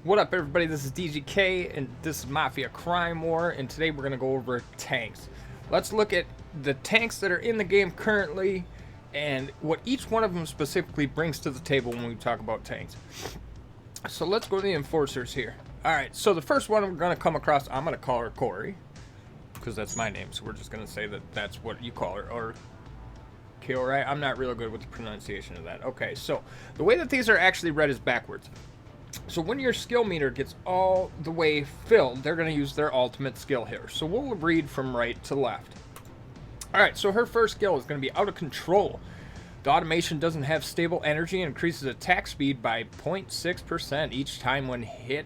What up, everybody? This is DGK, and this is Mafia Crime War, and today we're going to go over tanks. Let's look at the tanks that are in the game currently, and what each one of them specifically brings to the table when we talk about tanks. So let's go to the enforcers here. Alright, so the first one we're going to come across, I'm going to call her Corey, because that's my name, so we're just going to say that that's what you call her, or Corey. I'm not real good with the pronunciation of that. Okay, so the way that these are actually read is backwards. So when your skill meter gets all the way filled, they're going to use their ultimate skill here. So we'll read from right to left. Alright, so her first skill is going to be out of control. The automation doesn't have stable energy and increases attack speed by 0.6% each time when hit,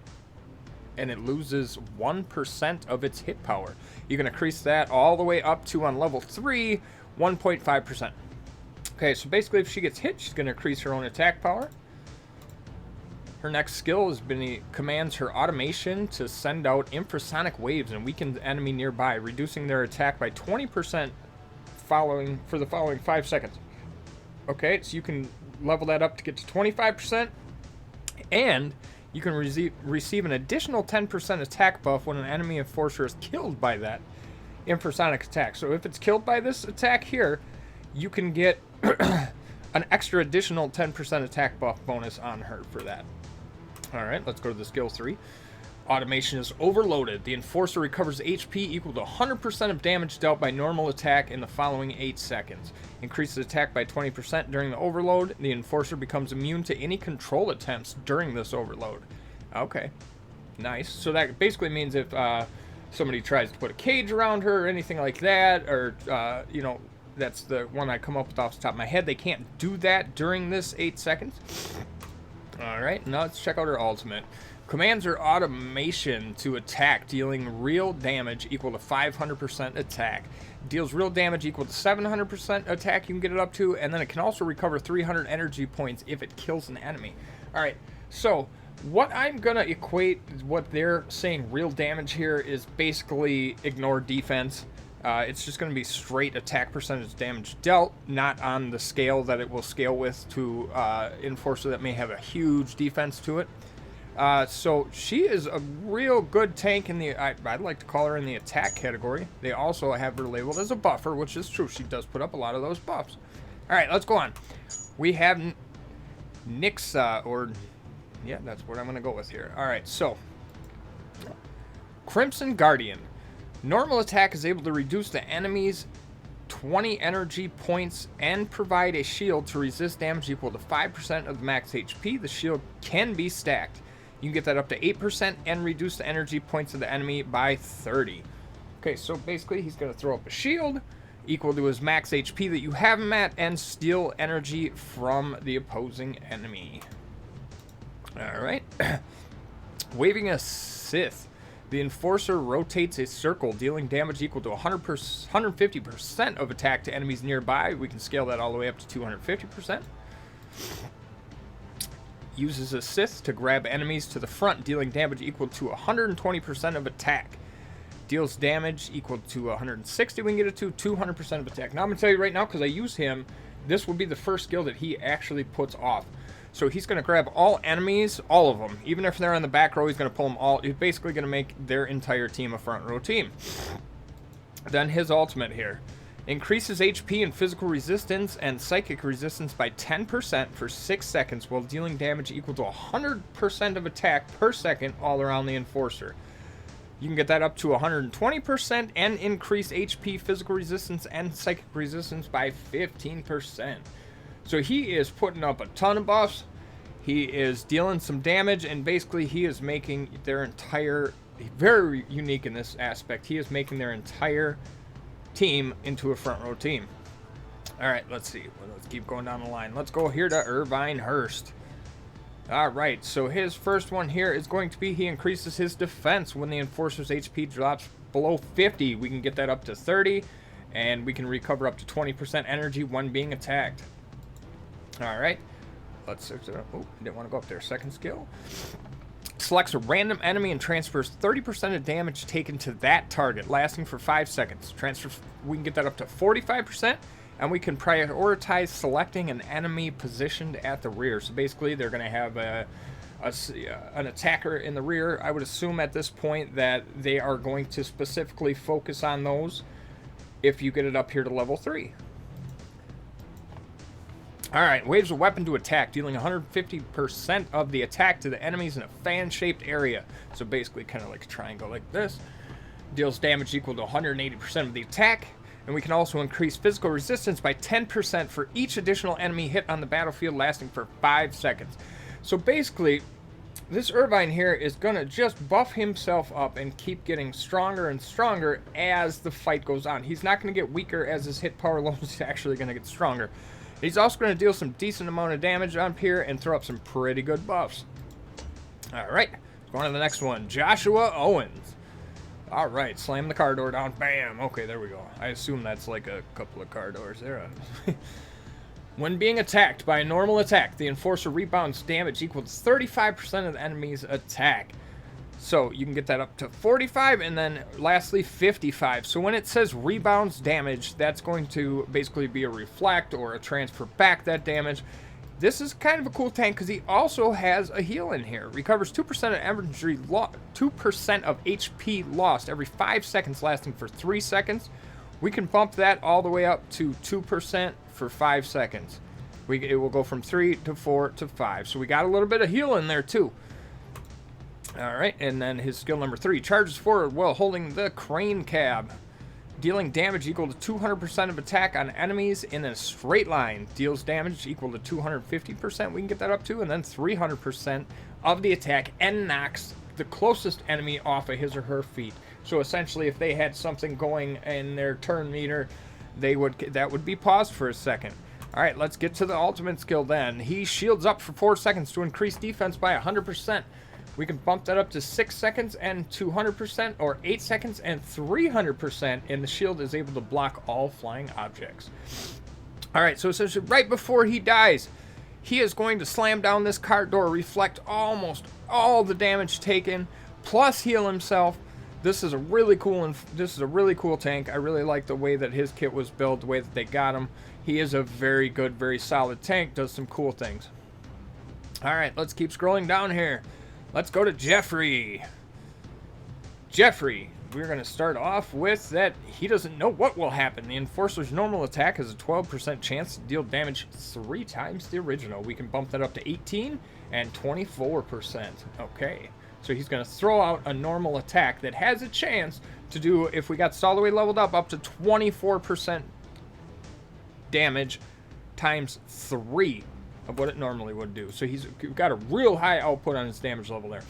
and it loses 1% of its hit power. You can increase that all the way up to, on level 3, 1.5%. Okay, so basically if she gets hit, she's going to increase her own attack power. Her next skill commands her automation to send out infrasonic waves and weaken the enemy nearby, reducing their attack by 20% for the following 5 seconds. Okay, so you can level that up to get to 25%, and you can receive an additional 10% attack buff when an enemy enforcer is killed by that infrasonic attack. So if it's killed by this attack here, you can get an extra additional 10% attack buff bonus on her for that. Alright, let's go to the skill 3. Automation is overloaded. The enforcer recovers HP equal to 100% of damage dealt by normal attack in the following 8 seconds. Increases attack by 20% during the overload. The enforcer becomes immune to any control attempts during this overload. Okay, nice. So that basically means if somebody tries to put a cage around her or anything like that, or, you know, that's the one I come up with off the top of my head, they can't do that during this 8 seconds. Alright, now let's check out her ultimate. Commands her automation to attack, dealing real damage equal to 500% attack. Deals real damage equal to 700% attack, you can get it up to, and then it can also recover 300 energy points if it kills an enemy. Alright, so what I'm going to equate what they're saying real damage here is basically ignore defense. It's just going to be straight attack percentage damage dealt, not on the scale that it will scale with to enforcer that may have a huge defense to it. So she is a real good tank in the, I'd like to call her in the attack category. They also have her labeled as a buffer, which is true. She does put up a lot of those buffs. Alright, let's go on. We have Nixa, or, yeah, that's what I'm going to go with here. Alright, so, Crimson Guardian. Normal attack is able to reduce the enemy's 20 energy points and provide a shield to resist damage equal to 5% of the max HP. The shield can be stacked. You can get that up to 8% and reduce the energy points of the enemy by 30. Okay, so basically he's going to throw up a shield equal to his max HP that you have him at and steal energy from the opposing enemy. Alright. Waving a Sith. The enforcer rotates a circle, dealing damage equal to 150% of attack to enemies nearby. We can scale that all the way up to 250%. Uses a Sith to grab enemies to the front, dealing damage equal to 120% of attack. Deals damage equal to 160. We can get it to 200% of attack. Now I'm going to tell you right now, because I use him, this will be the first skill that he actually puts off. So he's going to grab all enemies, all of them. Even if they're on the back row, he's going to pull them all. He's basically going to make their entire team a front row team. Then his ultimate here. Increases HP and physical resistance and psychic resistance by 10% for 6 seconds while dealing damage equal to 100% of attack per second all around the enforcer. You can get that up to 120% and increase HP, physical resistance, and psychic resistance by 15%. So he is putting up a ton of buffs. He is dealing some damage, and basically he is making their entire, very unique in this aspect, he is making their entire team into a front row team. Alright, let's see. Let's keep going down the line. Let's go here to Irwin Hurst. Alright, so his first one here is going to be he increases his defense when the enforcer's HP drops below 50. We can get that up to 30, and we can recover up to 20% energy when being attacked. Alright, let's, oh, I didn't want to go up there. Second skill. Selects a random enemy and transfers 30% of damage taken to that target, lasting for 5 seconds. We can get that up to 45%, and we can prioritize selecting an enemy positioned at the rear. So basically, they're going to have a an attacker in the rear, I would assume at this point that they are going to specifically focus on those if you get it up here to level 3. Alright, waves a weapon to attack, dealing 150% of the attack to the enemies in a fan-shaped area. So basically kind of like a triangle like this. Deals damage equal to 180% of the attack. And we can also increase physical resistance by 10% for each additional enemy hit on the battlefield, lasting for 5 seconds. So basically, this Irvine here is going to just buff himself up and keep getting stronger and stronger as the fight goes on. He's not going to get weaker as his hit power level is actually going to get stronger. He's also going to deal some decent amount of damage up here and throw up some pretty good buffs. Alright, going to the next one. Joshua Owens. Alright, slam the car door down. Bam! Okay, there we go. I assume that's like a couple of car doors there. When being attacked by a normal attack, the Enforcer rebounds damage equal to 35% of the enemy's attack. So you can get that up to 45 and then lastly 55. So when it says rebounds damage, that's going to basically be a reflect or a transfer back that damage. This is kind of a cool tank because he also has a heal in here. Recovers 2% of energy 2% of HP lost every 5 seconds, lasting for 3 seconds. We can bump that all the way up to 2% for 5 seconds. It will go from 3 to 4 to 5. So we got a little bit of heal in there too. Alright, and then his skill number 3. Charges forward while holding the crane cab. Dealing damage equal to 200% of attack on enemies in a straight line. Deals damage equal to 250%. We can get that up to. And then 300% of the attack and knocks the closest enemy off of his or her feet. So essentially, if they had something going in their turn meter, that would be paused for a second. Alright, let's get to the ultimate skill then. He shields up for 4 seconds to increase defense by 100%. We can bump that up to 6 seconds and 200%, or 8 seconds and 300%, and the shield is able to block all flying objects. Alright, so essentially right before he dies, he is going to slam down this cart door, reflect almost all the damage taken, plus heal himself. This is a really cool tank. I really like the way that his kit was built, the way that they got him. He is a very good, very solid tank, does some cool things. Alright, let's keep scrolling down here. Let's go to Jeffrey. Jeffrey, we're going to start off with that he doesn't know what will happen. The Enforcer's normal attack has a 12% chance to deal damage 3 times the original. We can bump that up to 18 and 24%. Okay, so he's going to throw out a normal attack that has a chance to do, if we got all the way leveled up to 24% damage times 3. Of what it normally would do. So he's got a real high output on his damage level there.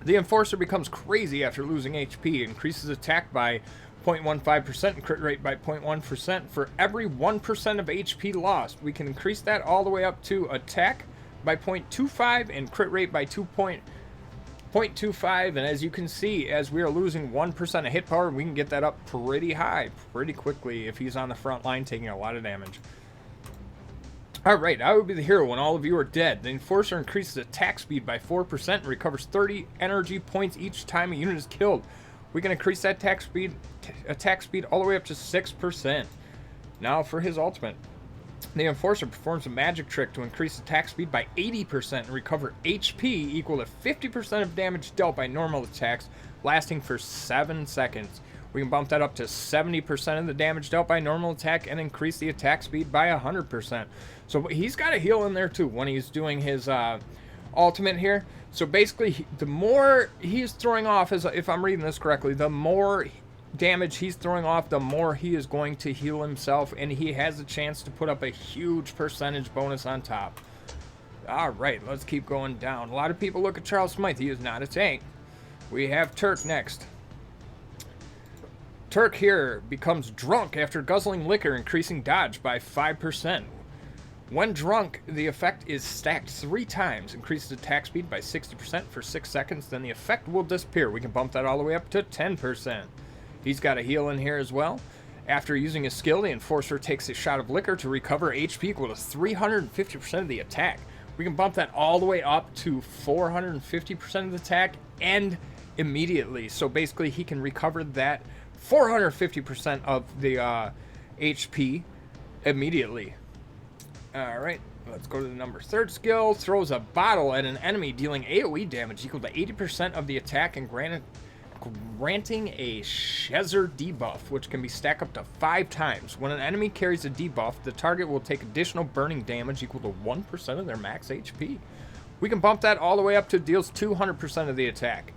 The Enforcer becomes crazy after losing HP. Increases attack by 0.15% and crit rate by 0.1% for every 1% of HP lost. We can increase that all the way up to attack by 0.25 and crit rate by 0.25. And as you can see, as we are losing 1% of hit power, we can get that up pretty high pretty quickly if he's on the front line taking a lot of damage. Alright, I would be the hero when all of you are dead. The Enforcer increases attack speed by 4% and recovers 30 energy points each time a unit is killed. We can increase that attack speed all the way up to 6%. Now for his ultimate. The Enforcer performs a magic trick to increase attack speed by 80% and recover HP equal to 50% of damage dealt by normal attacks, lasting for 7 seconds. We can bump that up to 70% of the damage dealt by normal attack and increase the attack speed by 100%. So he's got a heal in there too when he's doing his ultimate here. So basically, the more he's throwing off, if I'm reading this correctly, the more damage he's throwing off, the more he is going to heal himself, and he has a chance to put up a huge percentage bonus on top. Alright, let's keep going down. A lot of people look at Charles Smythe. He is not a tank. We have Turk next. Turk here becomes drunk after guzzling liquor, increasing dodge by 5%. When drunk, the effect is stacked 3 times, increases attack speed by 60% for 6 seconds, then the effect will disappear. We can bump that all the way up to 10%. He's got a heal in here as well. After using his skill, the Enforcer takes a shot of liquor to recover HP equal to 350% of the attack. We can bump that all the way up to 450% of the attack and immediately. So basically, he can recover that 450% of the HP immediately. Alright, let's go to the number 3rd skill. Throws a bottle at an enemy, dealing AoE damage equal to 80% of the attack and granting a Shezzer debuff, which can be stacked up to 5 times. When an enemy carries a debuff, the target will take additional burning damage equal to 1% of their max HP. We can bump that all the way up to deals 200% of the attack.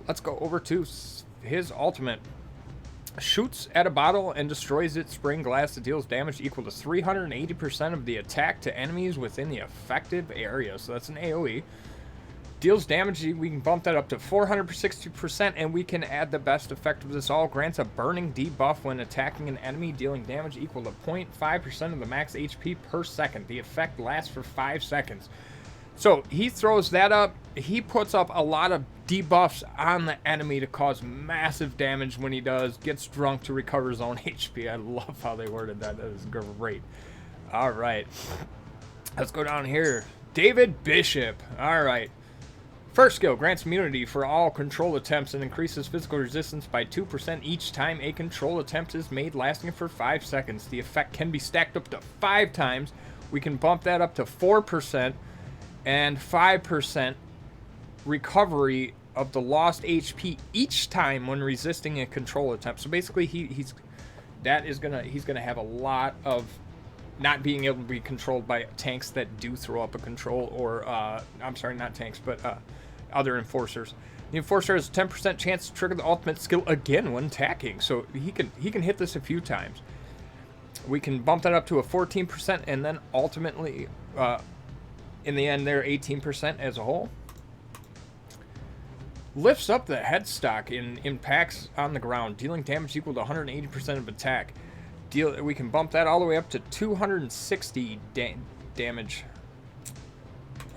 Let's go over to his ultimate. Shoots at a bottle and destroys its spring glass that deals damage equal to 380% of the attack to enemies within the effective area. So that's an AoE. Deals damage, we can bump that up to 460%, and we can add the best effect of this all. Grants a burning debuff when attacking an enemy, dealing damage equal to 0.5% of the max HP per second. The effect lasts for 5 seconds. So he throws that up. He puts up a lot of debuffs on the enemy to cause massive damage when he does. Gets drunk to recover his own HP. I love how they worded that. That is great. All right. Let's go down here. David Bishop. All right. First skill, grants immunity for all control attempts and increases physical resistance by 2% each time a control attempt is made, lasting for 5 seconds. The effect can be stacked up to 5 times. We can bump that up to 4% and 5% recovery of the lost HP each time when resisting a control attempt. So basically, he's gonna have a lot of not being able to be controlled by tanks that do throw up a control, or I'm sorry, not tanks, but other enforcers. The enforcer has a 10% chance to trigger the ultimate skill again when attacking, so he can hit this a few times. We can bump that up to a 14%, and then ultimately, in the end, they're 18% as a whole. Lifts up the headstock in impacts on the ground, dealing damage equal to 180% of attack. We can bump that all the way up to 260 damage.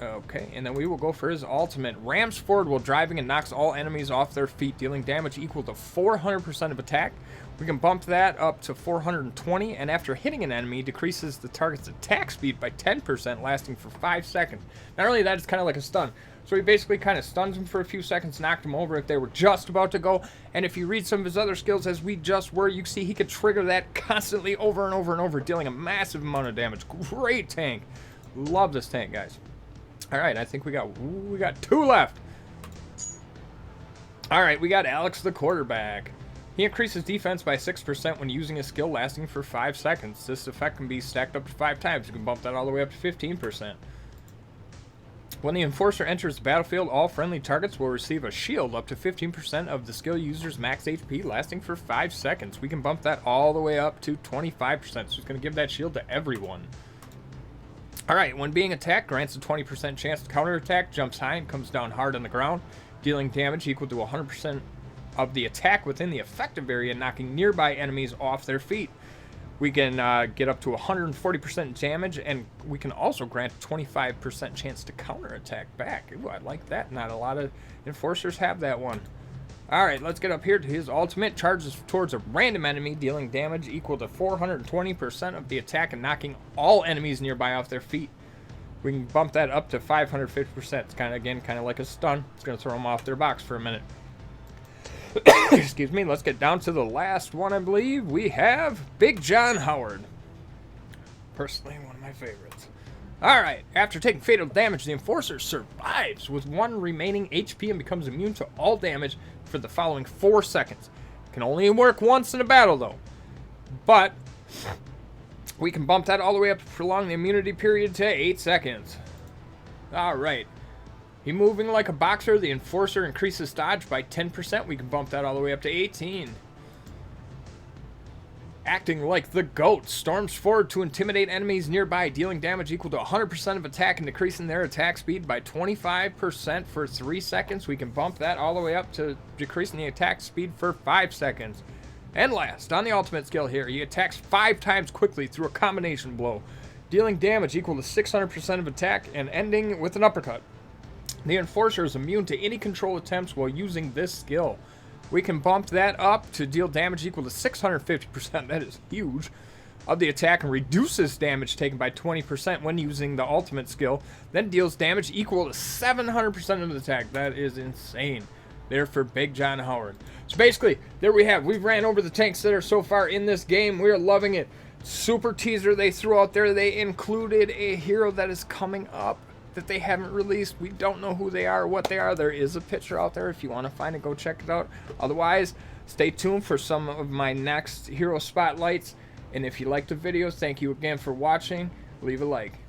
Okay, and then we will go for his ultimate. Rams forward while driving and knocks all enemies off their feet, dealing damage equal to 400% of attack. We can bump that up to 420, and after hitting an enemy, decreases the target's attack speed by 10%, lasting for 5 seconds. Not only that, it's kind of like a stun. So he basically kind of stuns them for a few seconds, knocked them over if they were just about to go. And if you read some of his other skills, as we just were, you see he could trigger that constantly over and over and over, dealing a massive amount of damage. Great tank. Love this tank, guys. All right, I think we got 2 left. All right, we got Alex the quarterback. He increases defense by 6% when using a skill lasting for 5 seconds. This effect can be stacked up to 5 times. You can bump that all the way up to 15%. When the enforcer enters the battlefield, all friendly targets will receive a shield up to 15% of the skill user's max HP, lasting for 5 seconds. We can bump that all the way up to 25%, so it's going to give that shield to everyone. Alright, when being attacked, grants a 20% chance to counterattack, jumps high and comes down hard on the ground, dealing damage equal to 100% of the attack within the effective area, knocking nearby enemies off their feet. We can get up to 140% damage, and we can also grant a 25% chance to counterattack back. Ooh, I like that. Not a lot of enforcers have that one. Alright, let's get up here to his ultimate. Charges towards a random enemy, dealing damage equal to 420% of the attack and knocking all enemies nearby off their feet. We can bump that up to 550%. It's kind of like a stun. It's going to throw them off their box for a minute. Excuse me. Let's get down to the last one, I believe. We have Big John Howard. Personally, one of my favorites. Alright, after taking fatal damage, the enforcer survives with 1 remaining HP and becomes immune to all damage for the following 4 seconds. Can only work once in a battle, though. But we can bump that all the way up to prolong the immunity period to 8 seconds. Alright. He moving like a boxer, the enforcer increases dodge by 10%. We can bump that all the way up to 18. Acting like the GOAT, storms forward to intimidate enemies nearby, dealing damage equal to 100% of attack and decreasing their attack speed by 25% for 3 seconds. We can bump that all the way up to decreasing the attack speed for 5 seconds. And last, on the ultimate skill here, he attacks 5 times quickly through a combination blow, dealing damage equal to 600% of attack and ending with an uppercut. The enforcer is immune to any control attempts while using this skill. We can bump that up to deal damage equal to 650%, that is huge, of the attack, and reduces damage taken by 20% when using the ultimate skill, then deals damage equal to 700% of the attack. That is insane. There for Big John Howard. So basically, there we have. We've ran over the tanks that are so far in this game. We're loving it. super teaser they threw out there, they included a hero that is coming up that they haven't released. We don't know who they are or what they are. There is a picture out there. If you want to find it, go check it out. Otherwise, stay tuned for some of my next hero spotlights. And if you liked the video, thank you again for watching. Leave a like.